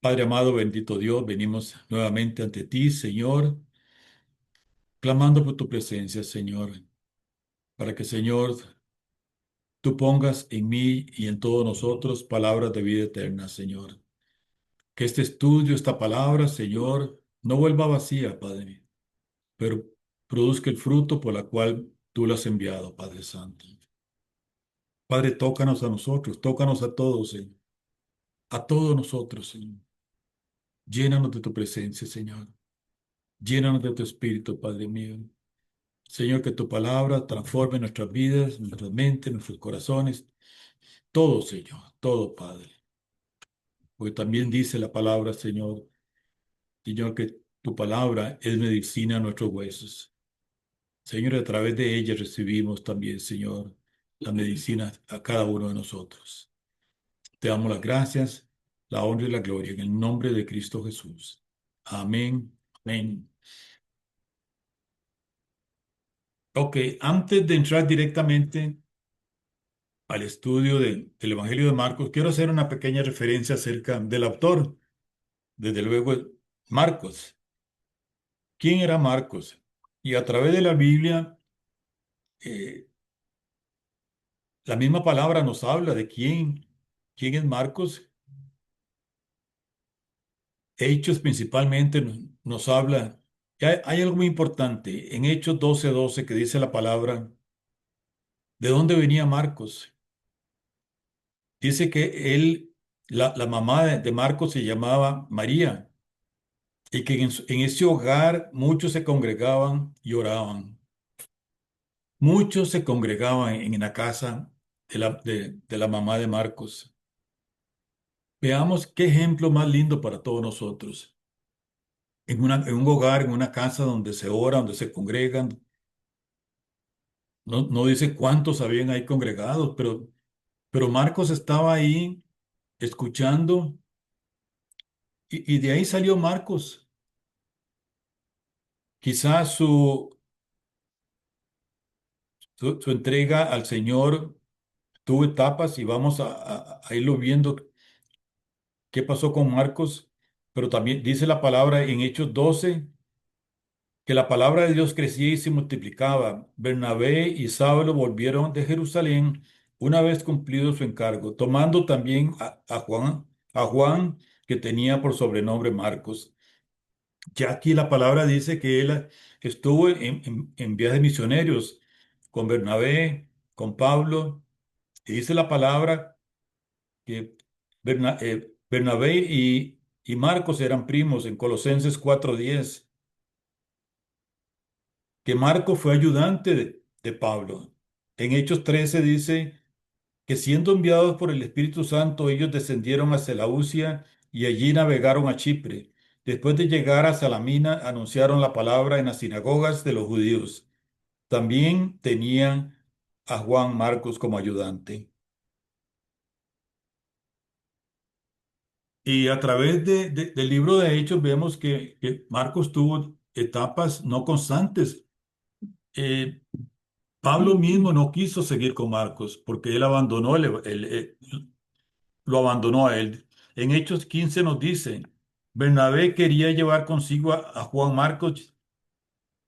Padre amado, bendito Dios, venimos nuevamente ante ti, Señor, clamando por tu presencia, Señor, para que, Señor, tú pongas en mí y en todos nosotros palabras de vida eterna, Señor. Que este estudio, esta palabra, Señor, no vuelva vacía, Padre, pero produzca el fruto por la cual tú lo has enviado, Padre Santo. Padre, tócanos a nosotros, tócanos a todos, Señor, a todos nosotros, Señor. Llénanos de tu presencia, Señor. Llénanos de tu espíritu, Padre mío. Señor, que tu palabra transforme nuestras vidas, nuestras mentes, nuestros corazones, todo, Señor, todo, Padre. Porque también dice la palabra, Señor, que tu palabra es medicina a nuestros huesos. Señor, a través de ella recibimos también, Señor, la medicina a cada uno de nosotros. Te damos las gracias, la honra y la gloria en el nombre de Cristo Jesús. Amén. Amén. Ok, antes de entrar directamente al estudio del Evangelio de Marcos, quiero hacer una pequeña referencia acerca del autor, desde luego Marcos. ¿Quién era Marcos? Y a través de la Biblia, eh, la misma palabra nos habla de quién es Marcos. Hechos principalmente nos habla. Hay algo muy importante en Hechos 12:12 que dice la palabra, ¿de dónde venía Marcos? Dice que la mamá de Marcos se llamaba María. Y que en ese hogar muchos se congregaban y oraban. Muchos se congregaban en la casa de la mamá de Marcos. Veamos qué ejemplo más lindo para todos nosotros. En un hogar, en una casa donde se ora, donde se congregan. No dice cuántos habían ahí congregados, pero Marcos estaba ahí escuchando y de ahí salió Marcos. Quizás su entrega al Señor tuvo etapas y vamos a irlo viendo qué pasó con Marcos, pero también dice la palabra en Hechos 12 que la palabra de Dios crecía y se multiplicaba. Bernabé y Saulo volvieron de Jerusalén una vez cumplido su encargo, tomando también a Juan, que tenía por sobrenombre Marcos. Ya aquí la palabra dice que él estuvo en viajes misioneros con Bernabé, con Pablo, y dice la palabra que Bernabé y Marcos eran primos en Colosenses 4:10, que Marcos fue ayudante de Pablo. En Hechos 13 dice que siendo enviados por el Espíritu Santo, ellos descendieron a Seleucia y allí navegaron a Chipre. Después de llegar a Salamina, anunciaron la palabra en las sinagogas de los judíos. También tenían a Juan Marcos como ayudante. Y a través del libro de Hechos vemos que Marcos tuvo etapas no constantes. Eh, Pablo mismo no quiso seguir con Marcos porque él lo abandonó a él. En Hechos 15 nos dice, Bernabé quería llevar consigo a Juan Marcos,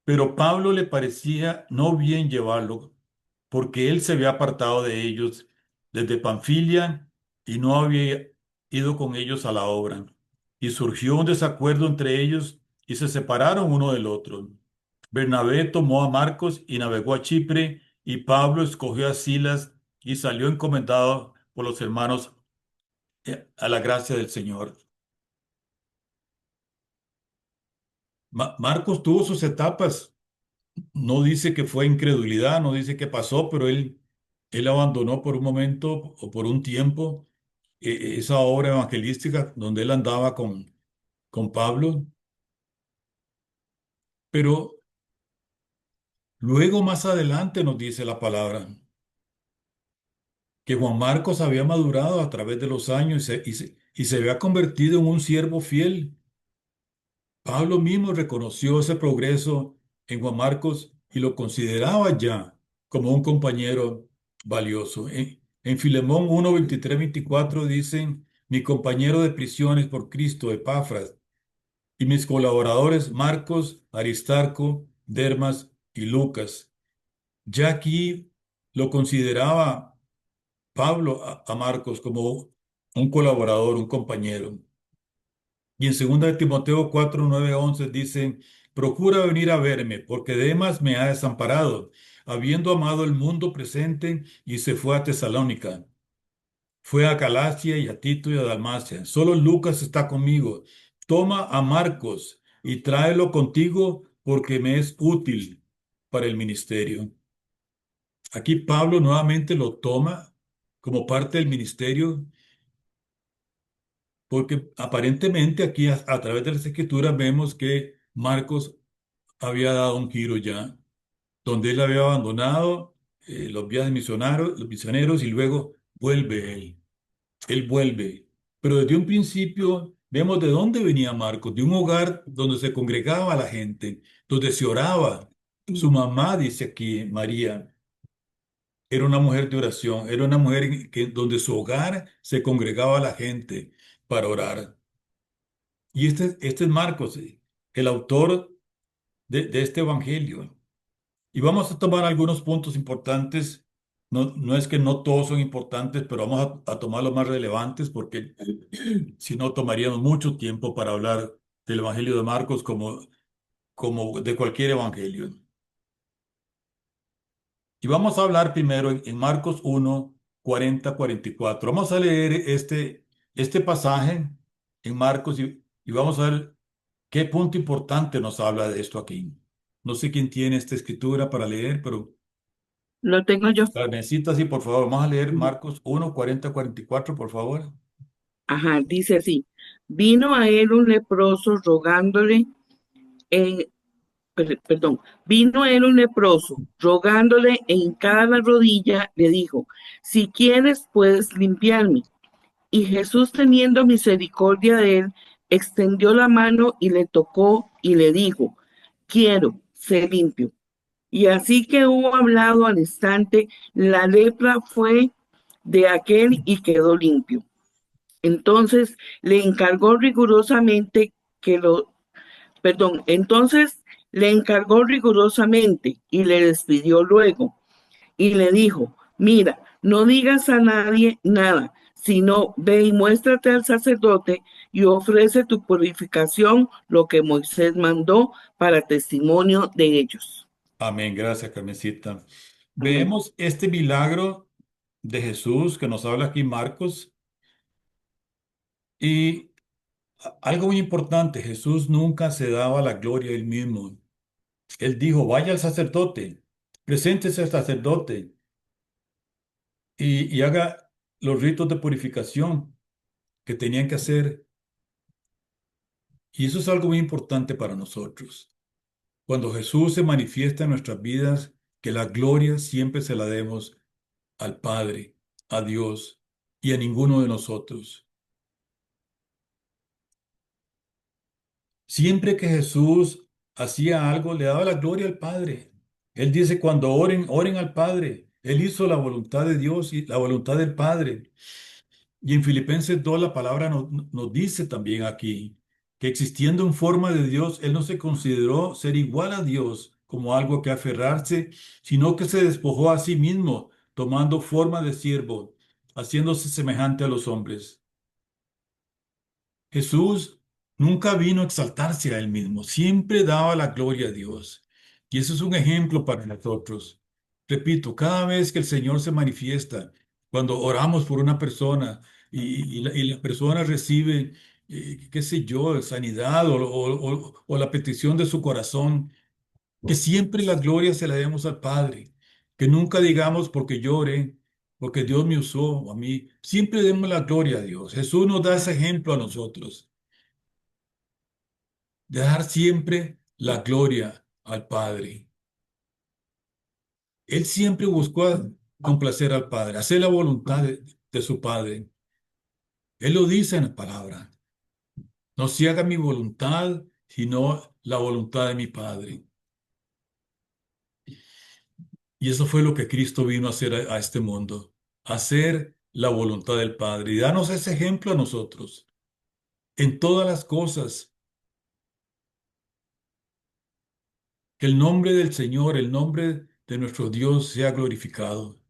pero Pablo le parecía no bien llevarlo porque él se había apartado de ellos desde Panfilia y no había ido con ellos a la obra. Y surgió un desacuerdo entre ellos y se separaron uno del otro. Bernabé tomó a Marcos y navegó a Chipre, y Pablo escogió a Silas y salió encomendado por los hermanos a la gracia del Señor. Marcos tuvo sus etapas. No dice que fue incredulidad, no dice qué pasó, pero él abandonó por un momento o por un tiempo esa obra evangelística donde él andaba con Pablo, pero luego más adelante nos dice la palabra que Juan Marcos había madurado a través de los años y se había convertido en un siervo fiel. Pablo mismo reconoció ese progreso en Juan Marcos y lo consideraba ya como un compañero valioso. En Filemón 1:23-24 dicen, mi compañero de prisiones por Cristo, Epafras, y mis colaboradores Marcos, Aristarco, Dermas y Lucas. Ya aquí lo consideraba Pablo a Marcos como un colaborador, un compañero. Y en 2 de Timoteo 4, 9, 11 dice, procura venir a verme, porque Demas me ha desamparado, habiendo amado el mundo presente y se fue a Tesalónica. Fue a Galacia y a Tito y a Dalmacia. Solo Lucas está conmigo. Toma a Marcos y tráelo contigo porque me es útil para el ministerio. Aquí Pablo nuevamente lo toma como parte del ministerio porque aparentemente aquí a través de las escrituras vemos que Marcos había dado un giro ya, donde él había abandonado los viajes misioneros, los misioneros y luego vuelve él. Él vuelve. Pero desde un principio vemos de dónde venía Marcos, de un hogar donde se congregaba la gente, donde se oraba. Su mamá, dice aquí María, era una mujer de oración, era una mujer donde su hogar se congregaba la gente para orar. Y este es Marcos, el autor de este evangelio. Y vamos a tomar algunos puntos importantes. No, no es que no todos son importantes, pero vamos a tomar los más relevantes porque si no tomaríamos mucho tiempo para hablar del Evangelio de Marcos como de cualquier evangelio. Y vamos a hablar primero en Marcos 1, 40, 44. Vamos a leer este pasaje en Marcos y vamos a ver qué punto importante nos habla de esto aquí. No sé quién tiene esta escritura para leer, pero Lo tengo yo. la necesitas y por favor, vamos a leer Marcos 1, 40, 44, por favor. Ajá, dice así. Vino a él un leproso rogándole, en, perdón, vino a él un leproso rogándole e hincada la rodilla, le dijo, si quieres puedes limpiarme. Y Jesús, teniendo misericordia de él, extendió la mano y le tocó y le dijo, quiero, ser limpio. Y así que hubo hablado al instante, la lepra fue de aquel y quedó limpio. Entonces le encargó rigurosamente que lo, perdón, entonces le encargó rigurosamente y le despidió luego y le dijo, mira, no digas a nadie nada, sino ve y muéstrate al sacerdote y ofrece tu purificación, lo que Moisés mandó para testimonio de ellos. Amén, gracias, Carmencita. Amén. Vemos este milagro de Jesús que nos habla aquí Marcos y algo muy importante, Jesús nunca se daba la gloria a él mismo. Él dijo, vaya al sacerdote, preséntese al sacerdote y haga los ritos de purificación que tenían que hacer. Y eso es algo muy importante para nosotros. Cuando Jesús se manifiesta en nuestras vidas, que la gloria siempre se la demos al Padre, a Dios y a ninguno de nosotros. Siempre que Jesús hacía algo, le daba la gloria al Padre. Él dice, cuando oren, oren al Padre. Él hizo la voluntad de Dios y la voluntad del Padre. Y en Filipenses 2 la palabra nos dice también aquí que existiendo en forma de Dios, Él no se consideró ser igual a Dios como algo que aferrarse, sino que se despojó a sí mismo, tomando forma de siervo, haciéndose semejante a los hombres. Jesús nunca vino a exaltarse a Él mismo, siempre daba la gloria a Dios. Y eso es un ejemplo para nosotros. Repito, cada vez que el Señor se manifiesta, cuando oramos por una persona y la persona recibe, qué sé yo, sanidad o la petición de su corazón, que siempre la gloria se la demos al Padre, que nunca digamos porque llore, porque Dios me usó a mí, siempre demos la gloria a Dios. Jesús nos da ese ejemplo a nosotros de dar siempre la gloria al Padre. Él siempre buscó complacer al Padre, hacer la voluntad de su Padre. Él lo dice en la palabra. No se haga mi voluntad, sino la voluntad de mi Padre. Y eso fue lo que Cristo vino a hacer a este mundo. Hacer la voluntad del Padre. Y danos ese ejemplo a nosotros en todas las cosas. Que el nombre del Señor, el nombre de nuestro Dios sea glorificado.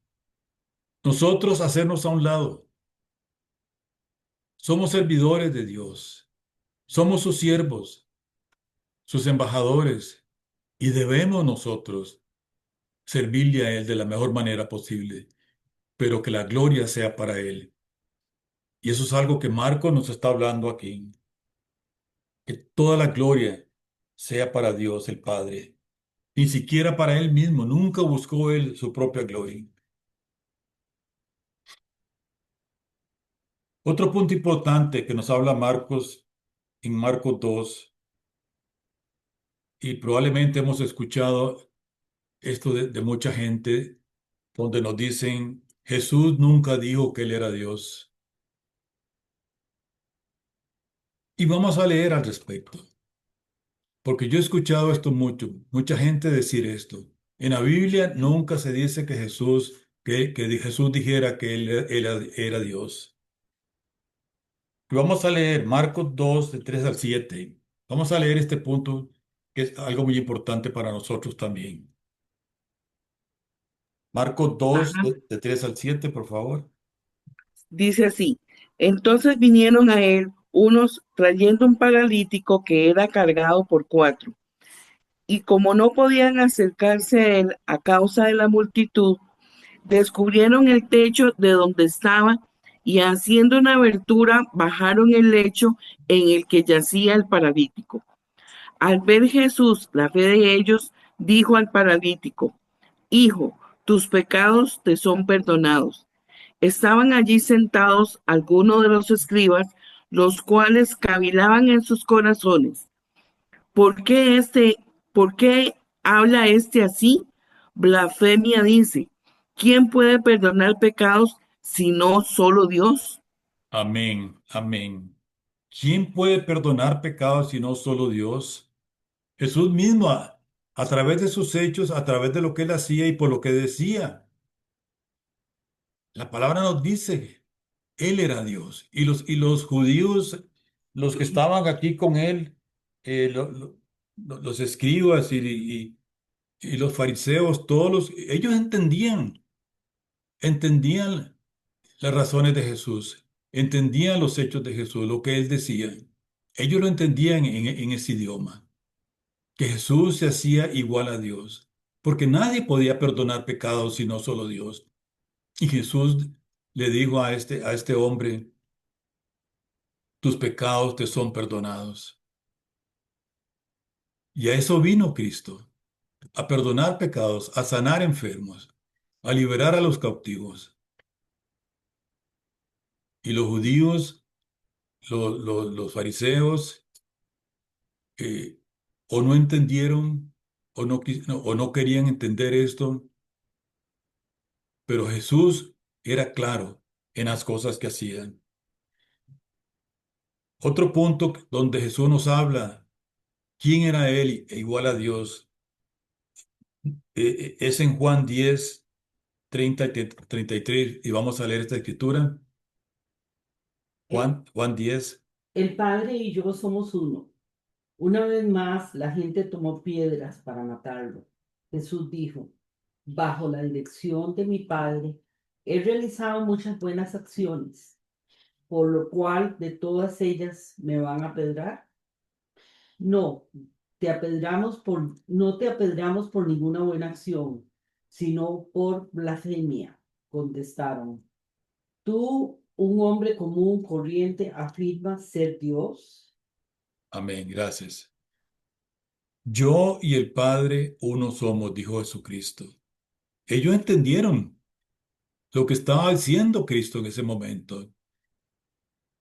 Nosotros hacernos a un lado. Somos servidores de Dios. Somos sus siervos, sus embajadores, y debemos nosotros servirle a Él de la mejor manera posible, pero que la gloria sea para Él. Y eso es algo que Marcos nos está hablando aquí, que toda la gloria sea para Dios el Padre, ni siquiera para Él mismo, nunca buscó Él su propia gloria. Otro punto importante que nos habla Marcos en Marcos 2, y probablemente hemos escuchado esto de mucha gente, donde nos dicen, Jesús nunca dijo que Él era Dios. Y vamos a leer al respecto, porque yo he escuchado esto mucho, mucha gente decir esto. En la Biblia nunca se dice que Jesús dijera que Él era Dios. Y vamos a leer Marcos 2, de 3 al 7. Vamos a leer este punto, que es algo muy importante para nosotros también. Marcos 2, Ajá. de 3 al 7, por favor. Dice así, entonces vinieron a él unos trayendo un paralítico que era cargado por cuatro, y como no podían acercarse a él a causa de la multitud, descubrieron el techo de donde estaba y haciendo una abertura bajaron el lecho en el que yacía el paralítico. Al ver Jesús la fe de ellos, dijo al paralítico, Hijo, tus pecados te son perdonados. Estaban allí sentados algunos de los escribas, los cuales cavilaban en sus corazones. ¿Por qué por qué habla este así? Blasfemia dice. ¿Quién puede perdonar pecados si no solo Dios? Amén, amén. ¿Quién puede perdonar pecados si no solo Dios? Jesús mismo, a través de sus hechos, a través de lo que Él hacía y por lo que decía. La palabra nos dice, Él era Dios. Y los judíos, los que estaban aquí con Él, los escribas y los fariseos, ellos entendían las razones de Jesús, entendían los hechos de Jesús, lo que Él decía. Ellos lo entendían en ese idioma, que Jesús se hacía igual a Dios, porque nadie podía perdonar pecados sino solo Dios. Y Jesús le dijo a este hombre, tus pecados te son perdonados. Y a eso vino Cristo, a perdonar pecados, a sanar enfermos, a liberar a los cautivos. Y los judíos, los fariseos, eh, o no entendieron o no querían entender esto, pero Jesús era claro en las cosas que hacían. Otro punto donde Jesús nos habla, quién era Él e igual a Dios, es en Juan 10, 30 y 33, y vamos a leer esta escritura. El, Juan 10. el Padre y yo somos uno. Una vez más, la gente tomó piedras para matarlo. Jesús dijo, bajo la dirección de mi Padre, he realizado muchas buenas acciones, por lo cual de todas ellas me van a apedrear. No, no te apedreamos por ninguna buena acción, sino por blasfemia, contestaron. Tú, un hombre común, corriente, afirmas ser Dios. Amén, gracias. Yo y el Padre uno somos, dijo Jesucristo. Ellos entendieron lo que estaba diciendo Cristo en ese momento.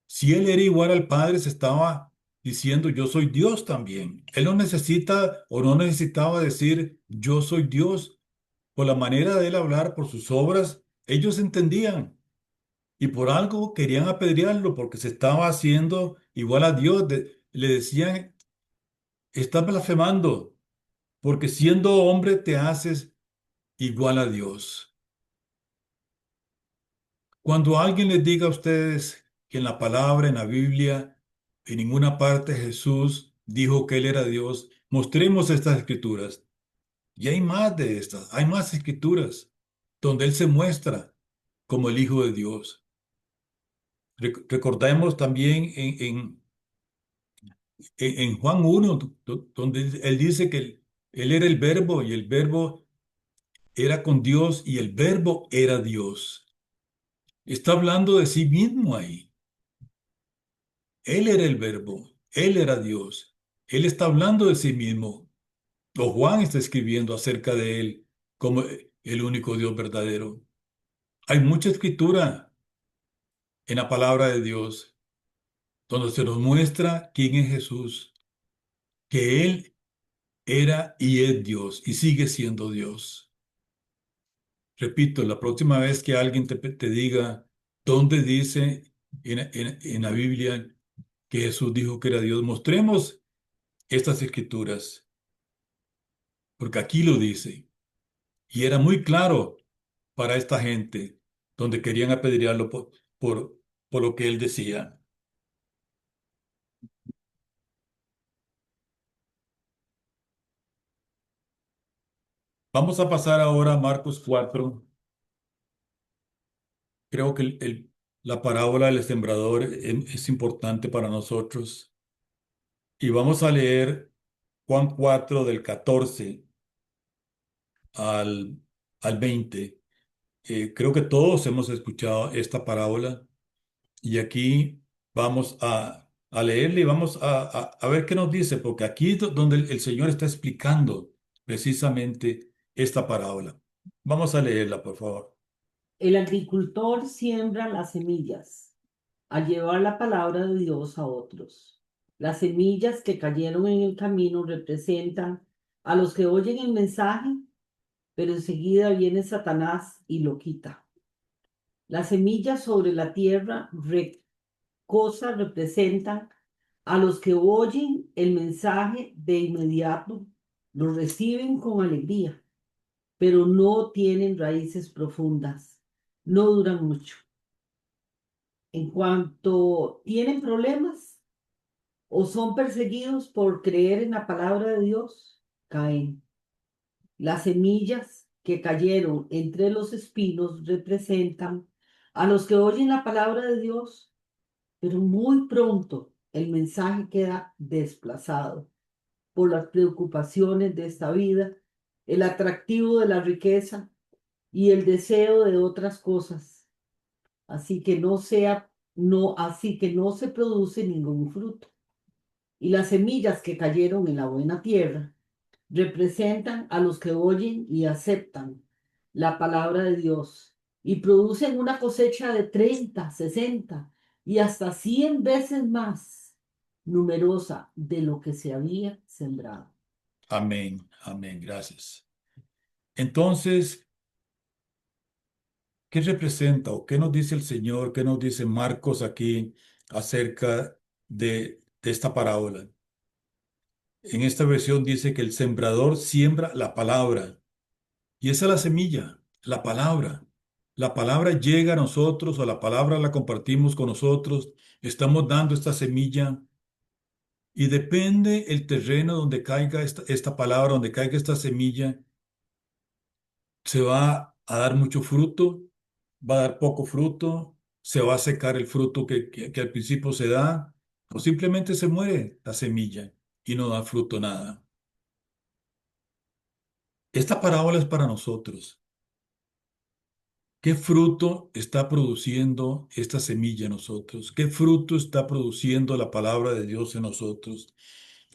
Si Él era igual al Padre, se estaba diciendo, yo soy Dios también. Él no necesita o no necesitaba decir, yo soy Dios. Por la manera de Él hablar, por sus obras, ellos entendían. Y por algo querían apedrearlo, porque se estaba haciendo igual a Dios. Le decían, estás blasfemando, porque siendo hombre te haces igual a Dios. Cuando alguien les diga a ustedes que en la palabra, en la Biblia, en ninguna parte Jesús dijo que Él era Dios, mostremos estas escrituras. Y hay más de estas, hay más escrituras donde Él se muestra como el Hijo de Dios. Recordemos también en Juan 1, donde Él dice que Él era el Verbo y el Verbo era con Dios y el Verbo era Dios. Está hablando de sí mismo ahí. Él era el Verbo, Él era Dios. Él está hablando de sí mismo. O Juan está escribiendo acerca de Él como el único Dios verdadero. Hay mucha escritura en la palabra de Dios donde se nos muestra quién es Jesús, que Él era y es Dios y sigue siendo Dios. Repito, la próxima vez que alguien te diga dónde dice en la Biblia que Jesús dijo que era Dios, mostremos estas escrituras, porque aquí lo dice. Y era muy claro para esta gente, donde querían apedrearlo por, por lo que él decía. Vamos a pasar ahora a Marcos 4. Creo que la parábola del sembrador es importante para nosotros. Y vamos a leer Juan 4 del 14 al, al 20. Creo que todos hemos escuchado esta parábola. Y aquí vamos a leerle y vamos a ver qué nos dice, porque aquí es donde el Señor está explicando precisamente esta parábola. Vamos a leerla, por favor. El agricultor siembra las semillas al llevar la palabra de Dios a otros. Las semillas que cayeron en el camino representan a los que oyen el mensaje, pero enseguida viene Satanás y lo quita. Las semillas sobre la tierra rocosa representan a los que oyen el mensaje de inmediato, lo reciben con alegría, pero no tienen raíces profundas, no duran mucho. En cuanto tienen problemas o son perseguidos por creer en la palabra de Dios, caen. Las semillas que cayeron entre los espinos representan a los que oyen la palabra de Dios, pero muy pronto el mensaje queda desplazado por las preocupaciones de esta vida, el atractivo de la riqueza y el deseo de otras cosas. Así que no se produce ningún fruto. Y las semillas que cayeron en la buena tierra representan a los que oyen y aceptan la palabra de Dios y producen una cosecha de 30, 60 y hasta 100 veces más numerosa de lo que se había sembrado. Amén, amén, gracias. Entonces, ¿qué representa o qué nos dice el Señor, qué nos dice Marcos aquí acerca de esta parábola? En esta versión dice que el sembrador siembra la palabra. Y esa es la semilla, la palabra. La palabra llega a nosotros o la palabra la compartimos con nosotros. Estamos dando esta semilla y depende el terreno donde caiga esta palabra, donde caiga esta semilla, se va a dar mucho fruto, va a dar poco fruto, se va a secar el fruto que al principio se da, o simplemente se muere la semilla y no da fruto nada. Esta parábola es para nosotros. ¿Qué fruto está produciendo esta semilla en nosotros? ¿Qué fruto está produciendo la palabra de Dios en nosotros?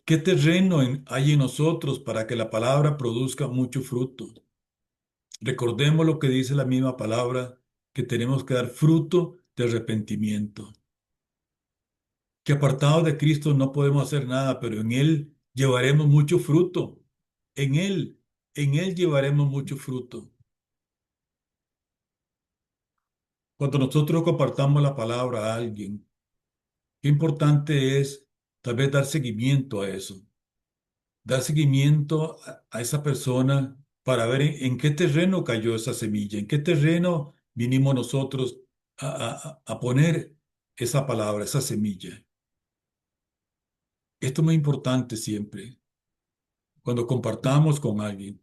¿Qué terreno hay en nosotros para que la palabra produzca mucho fruto? Recordemos lo que dice la misma palabra, que tenemos que dar fruto de arrepentimiento. Que apartados de Cristo no podemos hacer nada, pero en Él llevaremos mucho fruto. En Él, en Él llevaremos mucho fruto. Cuando nosotros compartamos la palabra a alguien, qué importante es tal vez dar seguimiento a eso, dar seguimiento a esa persona para ver en qué terreno cayó esa semilla, en qué terreno vinimos nosotros a poner esa palabra, esa semilla. Esto es muy importante siempre. Cuando compartamos con alguien,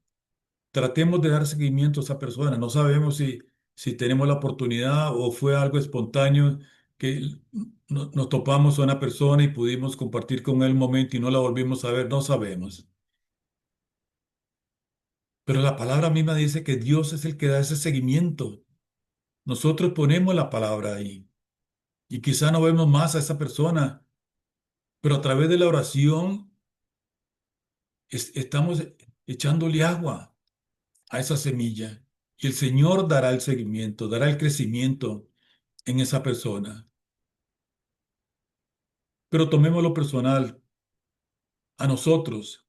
tratemos de dar seguimiento a esa persona. No sabemos si tenemos la oportunidad o fue algo espontáneo que nos topamos a una persona y pudimos compartir con él un momento y no la volvimos a ver. No sabemos. Pero la palabra misma dice que Dios es el que da ese seguimiento. Nosotros ponemos la palabra ahí y quizá no vemos más a esa persona, pero a través de la oración estamos echándole agua a esa semilla y el Señor dará el seguimiento, dará el crecimiento en esa persona. Pero tomémoslo personal a nosotros.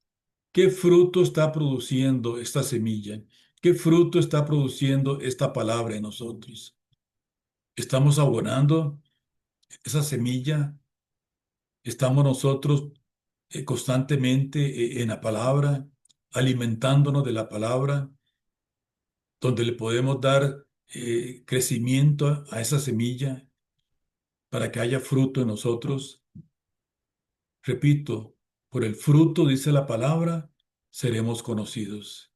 ¿Qué fruto está produciendo esta semilla? ¿Qué fruto está produciendo esta palabra en nosotros? ¿Estamos abonando esa semilla? ¿Estamos nosotros constantemente en la palabra, alimentándonos de la palabra, donde le podemos dar crecimiento a esa semilla para que haya fruto en nosotros? Repito, por el fruto, dice la palabra, seremos conocidos.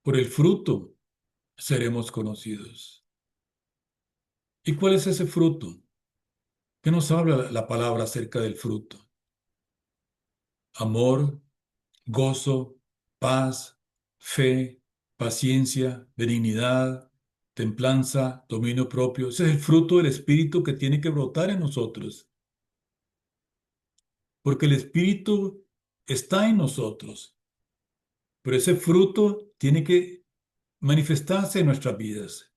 Por el fruto seremos conocidos. ¿Y cuál es ese fruto? ¿Qué nos habla la palabra acerca del fruto? Amor, gozo, paz, fe, paciencia, benignidad, templanza, dominio propio. Ese es el fruto del Espíritu que tiene que brotar en nosotros, porque el Espíritu está en nosotros, pero ese fruto tiene que manifestarse en nuestras vidas.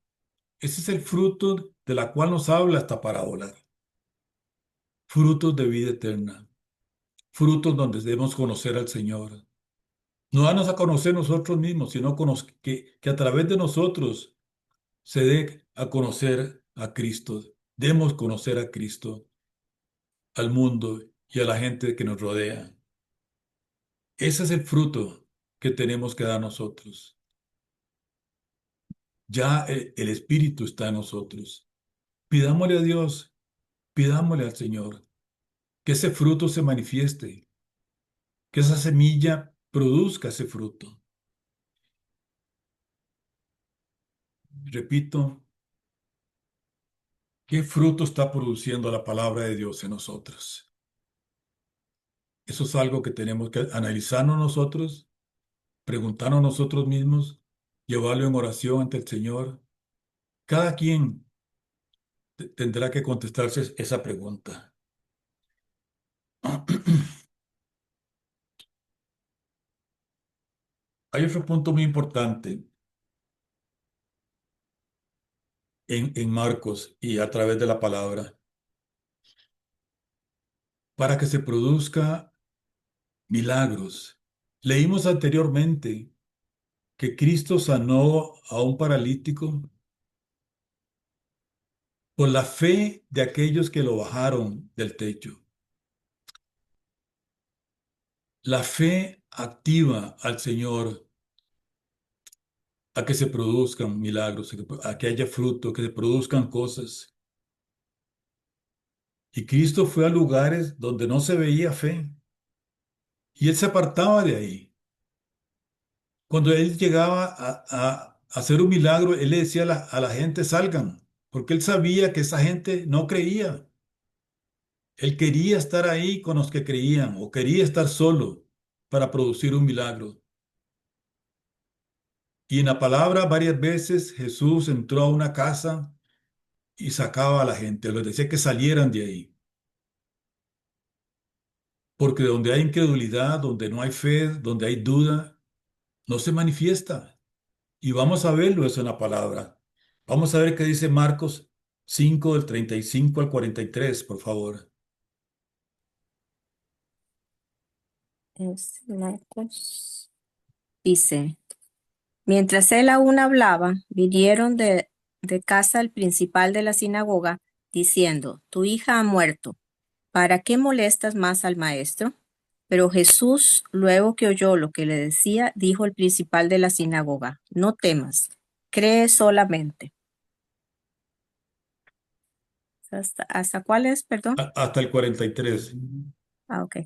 Ese es el fruto de la cual nos habla esta parábola. Frutos de vida eterna, frutos donde debemos conocer al Señor. No darnos a conocer nosotros mismos, sino que a través de nosotros se dé a conocer a Cristo. Demos conocer a Cristo al mundo y a la gente que nos rodea. Ese es el fruto que tenemos que dar nosotros. Ya el Espíritu está en nosotros. Pidámosle a Dios, pidámosle al Señor que ese fruto se manifieste, que esa semilla produzca ese fruto. Repito, ¿qué fruto está produciendo la palabra de Dios en nosotros? Eso es algo que tenemos que analizarnos nosotros, preguntarnos nosotros mismos, llevarlo en oración ante el Señor. Cada quien tendrá que contestarse esa pregunta. Hay otro punto muy importante en Marcos y a través de la palabra. Para que se produzca milagros. Leímos anteriormente que Cristo sanó a un paralítico por la fe de aquellos que lo bajaron del techo. La fe activa al Señor a que se produzcan milagros, a que haya fruto, que se produzcan cosas. Y Cristo fue a lugares donde no se veía fe y él se apartaba de ahí. Cuando él llegaba a hacer un milagro, él le decía a la gente, salgan, porque él sabía que esa gente no creía. Él quería estar ahí con los que creían o quería estar solo para producir un milagro. Y en la palabra varias veces Jesús entró a una casa y sacaba a la gente, les decía que salieran de ahí. Porque donde hay incredulidad, donde no hay fe, donde hay duda, no se manifiesta. Y vamos a verlo eso en la palabra. Vamos a ver qué dice Marcos 5 del 35 al 43, por favor. Es Marcos. Dice, mientras él aún hablaba, vinieron de casa el principal de la sinagoga, diciendo, tu hija ha muerto. ¿Para qué molestas más al maestro? Pero Jesús, luego que oyó lo que le decía, dijo el principal de la sinagoga, no temas, cree solamente. hasta cuál es, perdón? Hasta el 43. Ah, ok.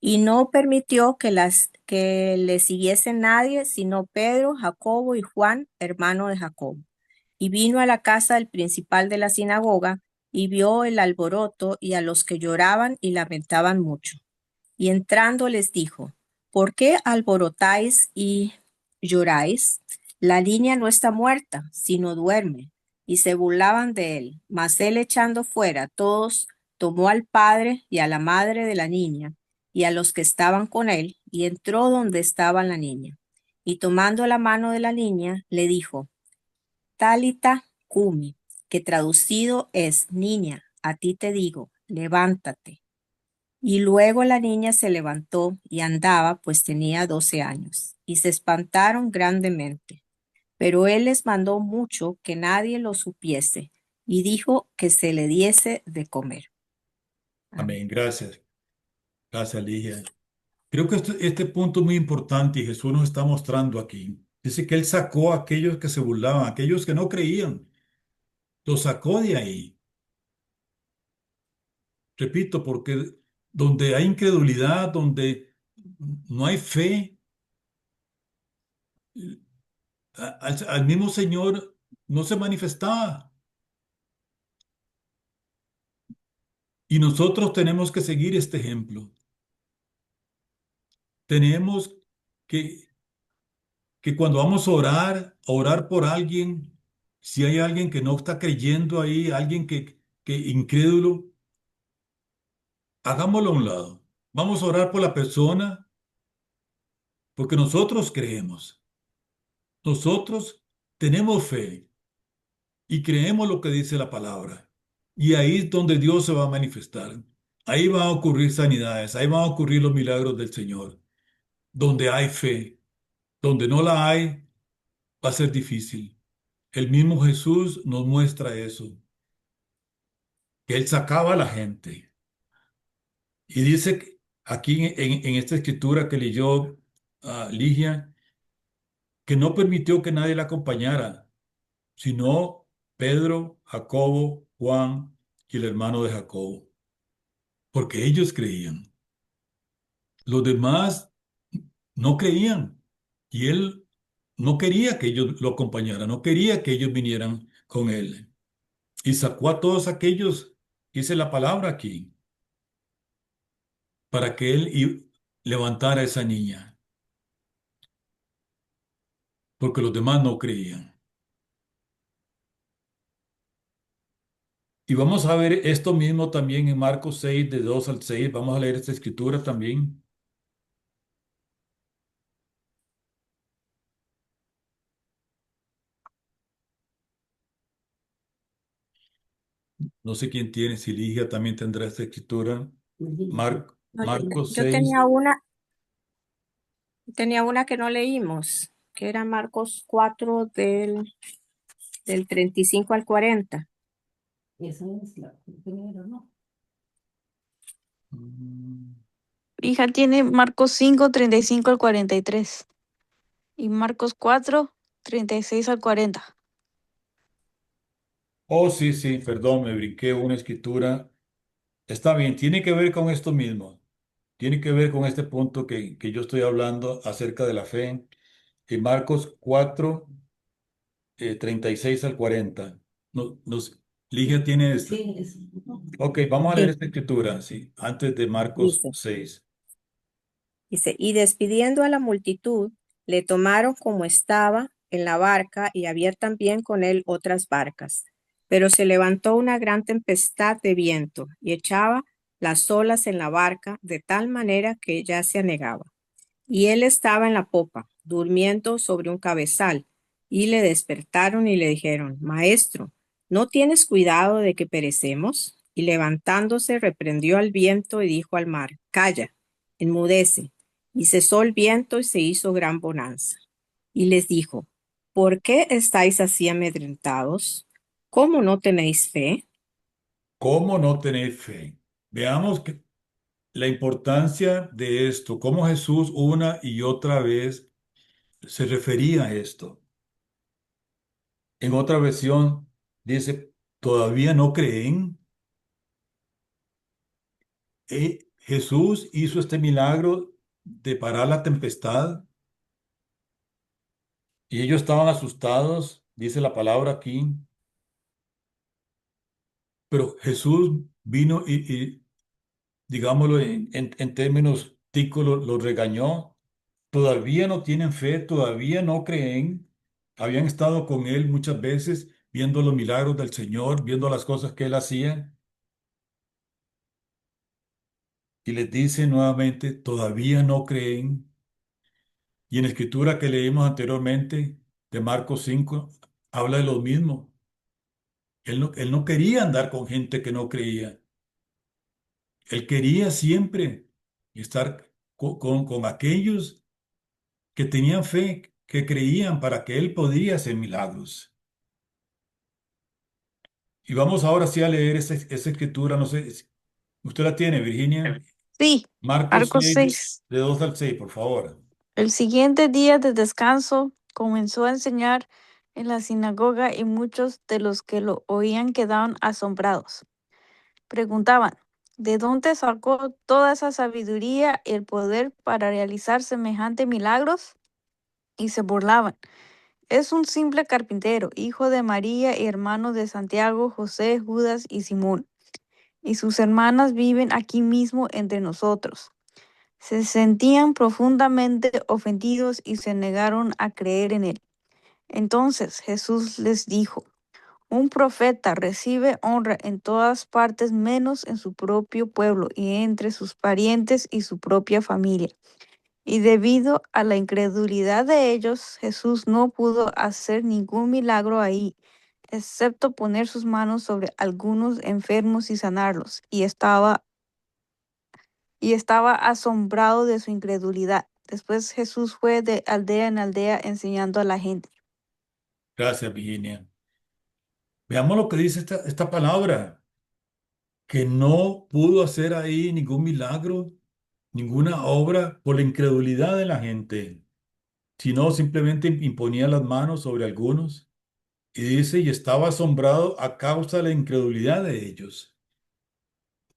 Y no permitió que le siguiese nadie, sino Pedro, Jacobo y Juan, hermano de Jacobo. Y vino a la casa del principal de la sinagoga, y vio el alboroto y a los que lloraban y lamentaban mucho. Y entrando les dijo: ¿Por qué alborotáis y lloráis? La niña no está muerta, sino duerme. Y se burlaban de él. Mas él, echando fuera a todos, tomó al padre y a la madre de la niña y a los que estaban con él, y entró donde estaba la niña. Y tomando la mano de la niña, le dijo: Talita cumi, que traducido es: Niña, a ti te digo, levántate. Y luego la niña se levantó y andaba, pues tenía 12 años, y se espantaron grandemente. Pero él les mandó mucho que nadie lo supiese, y dijo que se le diese de comer. Amén. Amén. Gracias. Gracias, Ligia. Creo que este punto es muy importante y Jesús nos está mostrando aquí. Dice que Él sacó a aquellos que se burlaban, aquellos que no creían. Los sacó de ahí. Repito, porque donde hay incredulidad, donde no hay fe, al mismo Señor no se manifestaba. Y nosotros tenemos que seguir este ejemplo. Tenemos que, que cuando vamos a orar por alguien, si hay alguien que no está creyendo ahí, alguien que incrédulo, hagámoslo a un lado. Vamos a orar por la persona porque nosotros creemos. Nosotros tenemos fe y creemos lo que dice la palabra. Y ahí es donde Dios se va a manifestar. Ahí van a ocurrir sanidades, ahí van a ocurrir los milagros del Señor. Donde hay fe, donde no la hay, va a ser difícil. El mismo Jesús nos muestra eso, que Él sacaba a la gente. Y dice aquí en esta escritura que leyó Ligia, que no permitió que nadie la acompañara, sino Pedro, Jacobo, Juan y el hermano de Jacobo, porque ellos creían. Los demás no creían y él no quería que ellos lo acompañaran, no quería que ellos vinieran con él. Y sacó a todos aquellos, dice la palabra aquí, para que él levantara a esa niña, porque los demás no creían. Y vamos a ver esto mismo también en Marcos 6, de 2 al 6. Vamos a leer esta escritura también. No sé quién tiene, si Ligia también tendrá esta escritura. No, Marcos yo 6. tenía una que no leímos, que era Marcos 4 del 35 al 40. Esa es la primera, ¿no? Mm, Hija tiene Marcos 5 35 al 43 y Marcos 4 36 al 40. Oh, sí, sí, perdón, me brinqué una escritura. Está bien, tiene que ver con esto mismo. Tiene que ver con este punto que yo estoy hablando acerca de la fe. En Marcos 4 36 al 40. Ligia tiene esta. Sí, es, no. Ok, vamos a leer Sí, esta escritura, sí, antes de Marcos dice. 6. Dice: y despidiendo a la multitud, le tomaron como estaba en la barca, y había también con él otras barcas. Pero se levantó una gran tempestad de viento, y echaba las olas en la barca, de tal manera que ya se anegaba. Y él estaba en la popa, durmiendo sobre un cabezal, y le despertaron y le dijeron: Maestro, ¿no tienes cuidado de que perecemos? Y levantándose reprendió al viento y dijo al mar: Calla, enmudece. Y cesó el viento y se hizo gran bonanza. Y les dijo: ¿Por qué estáis así amedrentados? ¿Cómo no tenéis fe? ¿Cómo no tener fe? Veamos la importancia de esto, cómo Jesús una y otra vez se refería a esto. En otra versión dice, ¿todavía no creen? Jesús hizo este milagro de parar la tempestad y ellos estaban asustados, dice la palabra aquí, pero Jesús vino y digámoslo en términos ticos, los regañó. Todavía no tienen fe, todavía no creen. Habían estado con él muchas veces viendo los milagros del Señor, viendo las cosas que él hacía. Y les dice nuevamente, todavía no creen. Y en la escritura que leímos anteriormente, de Marcos 5 habla de lo mismo. Él no quería andar con gente que no creía. Él quería siempre estar con aquellos que tenían fe, que creían para que él podía hacer milagros. Y vamos ahora sí a leer esa escritura, no sé, ¿usted la tiene, Virginia? Sí, Marcos Marcos 6, 6. de 2 al 6, por favor. El siguiente día de descanso comenzó a enseñar en la sinagoga y muchos de los que lo oían quedaban asombrados. Preguntaban, ¿de dónde sacó toda esa sabiduría y el poder para realizar semejante milagros? Y se burlaban. Es un simple carpintero, hijo de María y hermano de Santiago, José, Judas y Simón. Y sus hermanas viven aquí mismo entre nosotros. Se sentían profundamente ofendidos y se negaron a creer en él. Entonces Jesús les dijo, un profeta recibe honra en todas partes menos en su propio pueblo y entre sus parientes y su propia familia. Y debido a la incredulidad de ellos, Jesús no pudo hacer ningún milagro ahí, excepto poner sus manos sobre algunos enfermos y sanarlos. Y estaba asombrado de su incredulidad. Después Jesús fue de aldea en aldea enseñando a la gente. Gracias, Virginia. Veamos lo que dice esta palabra, que no pudo hacer ahí ningún milagro, ninguna obra por la incredulidad de la gente, sino simplemente imponía las manos sobre algunos. Y dice, y estaba asombrado a causa de la incredulidad de ellos.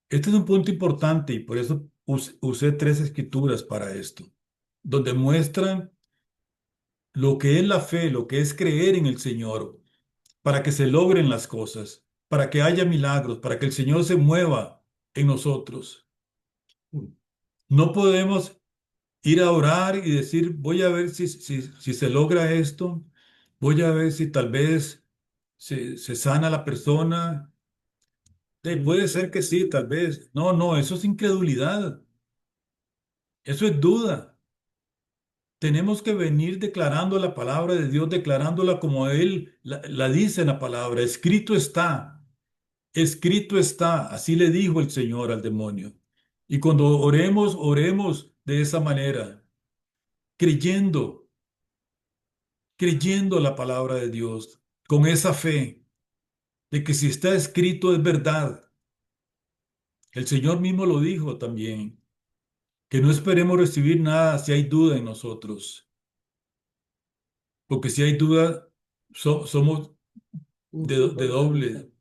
Este es un punto importante y por eso usé tres escrituras para esto, donde muestran lo que es la fe, lo que es creer en el Señor, para que se logren las cosas, para que haya milagros, para que el Señor se mueva en nosotros. No podemos ir a orar y decir, voy a ver si se logra esto, voy a ver si tal vez se sana la persona. Puede ser que sí, tal vez. No, no, eso es incredulidad, eso es duda. Tenemos que venir declarando la palabra de Dios, declarándola como Él la dice en la palabra. Escrito está, así le dijo el Señor al demonio. Y cuando oremos, oremos de esa manera, creyendo, creyendo la palabra de Dios, con esa fe de que si está escrito es verdad. El Señor mismo lo dijo también, que no esperemos recibir nada si hay duda en nosotros, porque si hay duda, somos Un de símbolo que lo doble,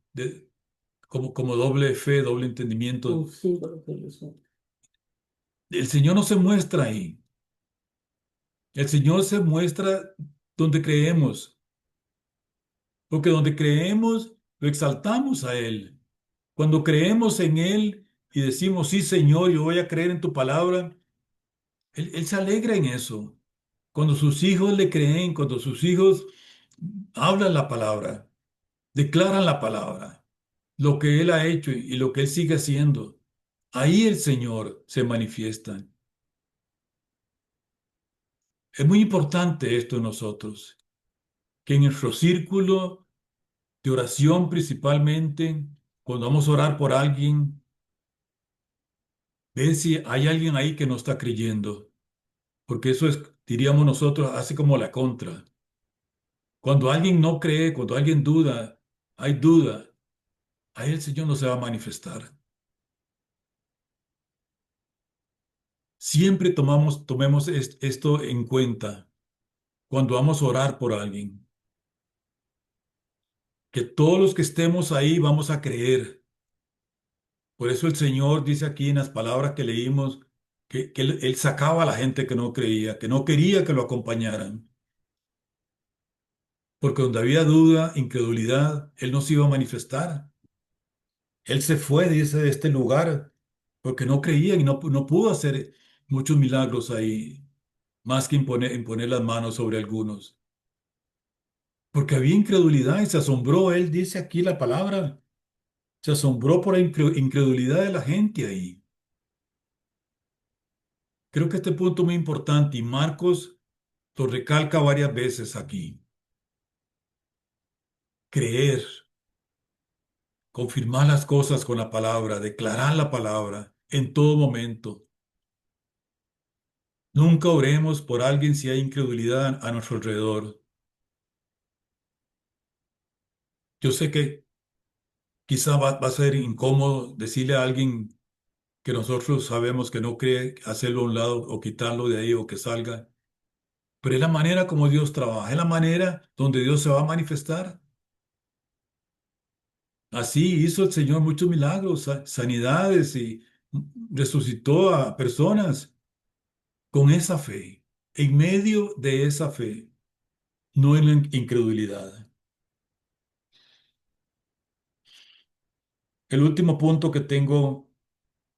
como doble fe, doble entendimiento. Un símbolo que lo son. El Señor no se muestra ahí. El Señor se muestra donde creemos, porque donde creemos lo exaltamos a Él. Cuando creemos en Él y decimos, sí, Señor, yo voy a creer en tu palabra, Él se alegra en eso. Cuando sus hijos le creen, cuando sus hijos hablan la palabra, declaran la palabra, lo que Él ha hecho y lo que Él sigue haciendo, ahí el Señor se manifiesta. Es muy importante esto en nosotros, que en nuestro círculo de oración principalmente, cuando vamos a orar por alguien, ver si hay alguien ahí que no está creyendo, porque eso es, diríamos nosotros, hace como la contra. Cuando alguien no cree, cuando alguien duda, hay duda, ahí el Señor no se va a manifestar. Siempre tomemos esto en cuenta cuando vamos a orar por alguien, que todos los que estemos ahí vamos a creer, Por eso el Señor dice aquí en las palabras que leímos que él sacaba a la gente que no creía, que no quería que lo acompañaran. Porque donde había duda, incredulidad, Él no se iba a manifestar. Él se fue, dice, de este lugar porque no creían y no pudo hacer muchos milagros ahí, más que imponer las manos sobre algunos. Porque había incredulidad y se asombró, Él dice aquí la palabra, se asombró por la incredulidad de la gente ahí. Creo que este punto es muy importante y Marcos lo recalca varias veces aquí. Creer, confirmar las cosas con la palabra, declarar la palabra en todo momento. Nunca oremos por alguien si hay incredulidad a nuestro alrededor. Yo sé que quizá va a ser incómodo decirle a alguien que nosotros sabemos que no cree, hacerlo a un lado o quitarlo de ahí o que salga, pero es la manera como Dios trabaja, es la manera donde Dios se va a manifestar. Así hizo el Señor muchos milagros, sanidades y resucitó a personas con esa fe, en medio de esa fe, no en la incredulidad. El último punto que tengo,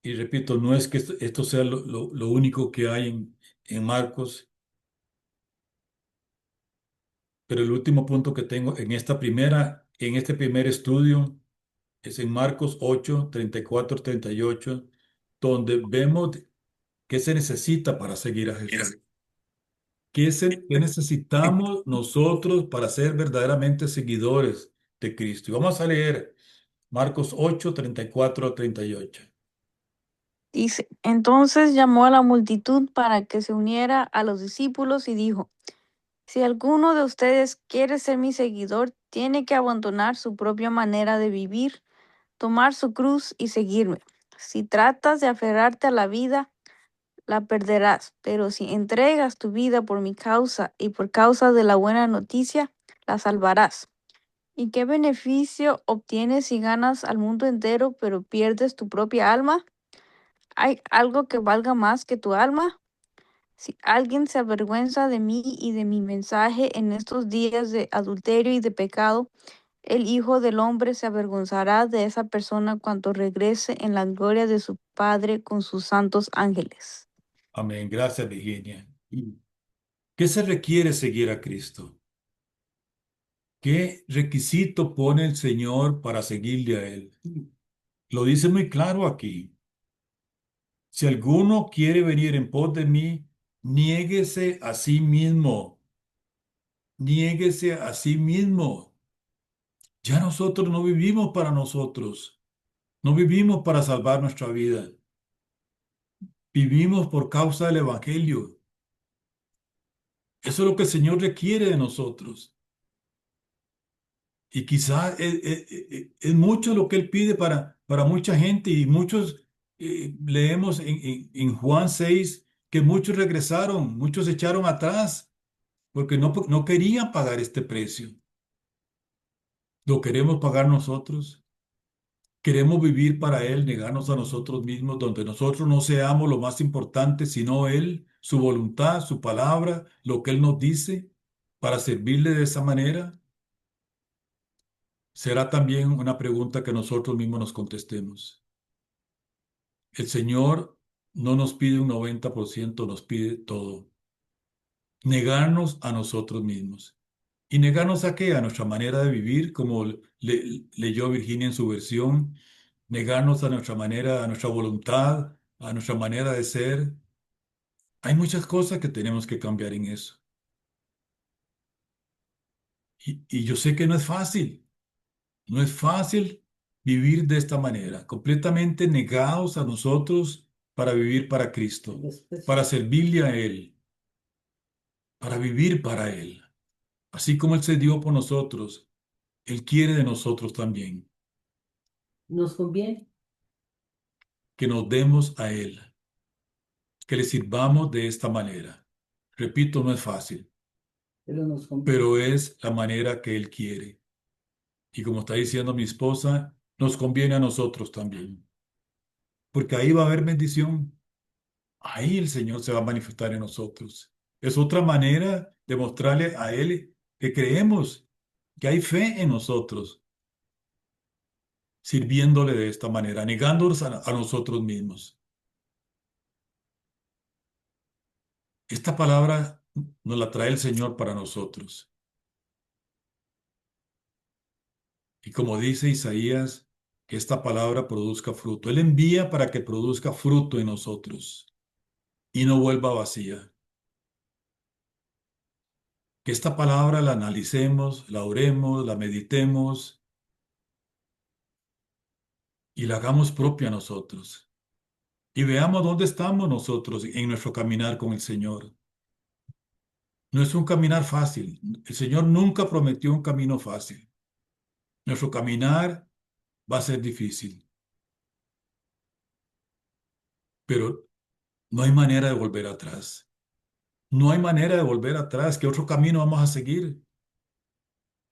y repito, no es que esto sea lo único que hay en Marcos, pero el último punto que tengo en este primer estudio es en Marcos 8, 34, 38, donde vemos qué se necesita para seguir a Jesús. ¿Qué necesitamos nosotros para ser verdaderamente seguidores de Cristo? Y vamos a leer Marcos 8, 34 a 38. Dice, entonces llamó a la multitud para que se uniera a los discípulos y dijo, si alguno de ustedes quiere ser mi seguidor, tiene que abandonar su propia manera de vivir, tomar su cruz y seguirme. Si tratas de aferrarte a la vida, la perderás, pero si entregas tu vida por mi causa y por causa de la buena noticia, la salvarás. ¿Y qué beneficio obtienes si ganas al mundo entero, pero pierdes tu propia alma? ¿Hay algo que valga más que tu alma? Si alguien se avergüenza de mí y de mi mensaje en estos días de adulterio y de pecado, el Hijo del Hombre se avergonzará de esa persona cuando regrese en la gloria de su Padre con sus santos ángeles. Amén. Gracias, Virginia. ¿Qué se requiere seguir a Cristo? ¿Qué requisito pone el Señor para seguirle a Él? Lo dice muy claro aquí. Si alguno quiere venir en pos de mí, niéguese a sí mismo. Niéguese a sí mismo. Ya nosotros no vivimos para nosotros. No vivimos para salvar nuestra vida. Vivimos por causa del Evangelio. Eso es lo que el Señor requiere de nosotros. Y quizás es mucho lo que Él pide para mucha gente y muchos leemos en Juan 6 que muchos regresaron, muchos se echaron atrás porque no querían pagar este precio. ¿Lo queremos pagar nosotros? ¿Queremos vivir para Él, negarnos a nosotros mismos, donde nosotros no seamos lo más importante, sino Él, su voluntad, su palabra, lo que Él nos dice, para servirle de esa manera? Será también una pregunta que nosotros mismos nos contestemos. El Señor no nos pide un 90%, nos pide todo. Negarnos a nosotros mismos. ¿Y negarnos a qué? A nuestra manera de vivir, como leyó Virginia en su versión. Negarnos a nuestra manera, a nuestra voluntad, a nuestra manera de ser. Hay muchas cosas que tenemos que cambiar en eso. Y yo sé que no es fácil. No es fácil vivir de esta manera, completamente negados a nosotros para vivir para Cristo, Después para servirle a Él, para vivir para Él. Así como Él se dio por nosotros, Él quiere de nosotros también, nos conviene, que nos demos a Él, que le sirvamos de esta manera. Repito, no es fácil, pero nos conviene. pero es la manera que Él quiere. Y como está diciendo mi esposa, nos conviene a nosotros también. porque ahí va a haber bendición. Ahí el Señor se va a manifestar en nosotros. Es otra manera de mostrarle a Él que creemos, que hay fe en nosotros, sirviéndole de esta manera, negándonos a nosotros mismos. Esta palabra nos la trae el Señor para nosotros. Y como dice Isaías, que esta palabra produzca fruto. Él envía para que produzca fruto en nosotros y no vuelva vacía. Que esta palabra la analicemos, la oremos, la meditemos y la hagamos propia a nosotros. Y veamos dónde estamos nosotros en nuestro caminar con el Señor. No es un caminar fácil. El Señor nunca prometió un camino fácil. Nuestro caminar va a ser difícil, pero no hay manera de volver atrás. No hay manera de volver atrás. ¿Qué otro camino vamos a seguir?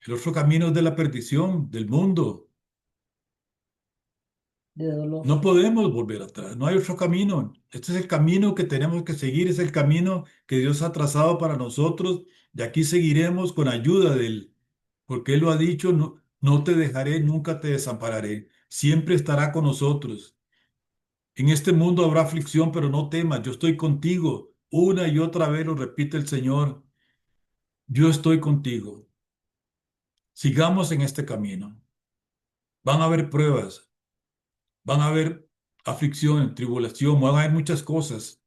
El otro camino es de la perdición, del mundo. de dolor. No podemos volver atrás, no hay otro camino. Este es el camino que tenemos que seguir, es el camino que Dios ha trazado para nosotros. De aquí seguiremos con ayuda de Él, porque Él lo ha dicho, no, no te dejaré, nunca te desampararé, siempre estará con nosotros. En este mundo habrá aflicción, pero no temas, yo estoy contigo. Una y otra vez lo repite el Señor, yo estoy contigo. Sigamos en este camino. Van a haber pruebas, van a haber aflicción, tribulación, van a haber muchas cosas.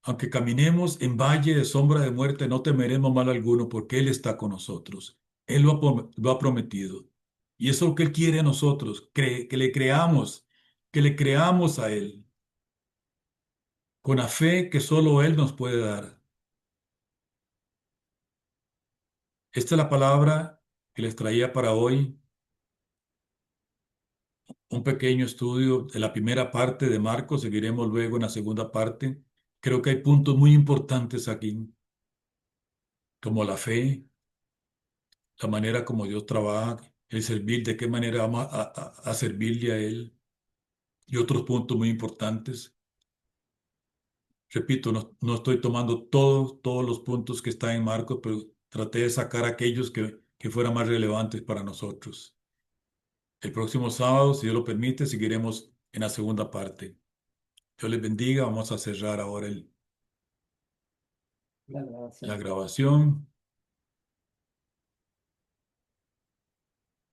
Aunque caminemos en valle de sombra de muerte, no temeremos mal alguno, porque Él está con nosotros. Él lo ha prometido. Y eso es lo que Él quiere a nosotros, que le creamos a Él, con la fe que solo Él nos puede dar. Esta es la palabra que les traía para hoy, un pequeño estudio de la primera parte de Marcos, seguiremos luego en la segunda parte. Creo que hay puntos muy importantes aquí, como la fe, la manera como Dios trabaja, el servir, de qué manera vamos a servirle a Él y otros puntos muy importantes. Repito, no estoy tomando todos los puntos que están en Marcos, pero traté de sacar aquellos que fueran más relevantes para nosotros. El próximo sábado, si Dios lo permite, seguiremos en la segunda parte. Dios les bendiga. Vamos a cerrar ahora La grabación. la grabación.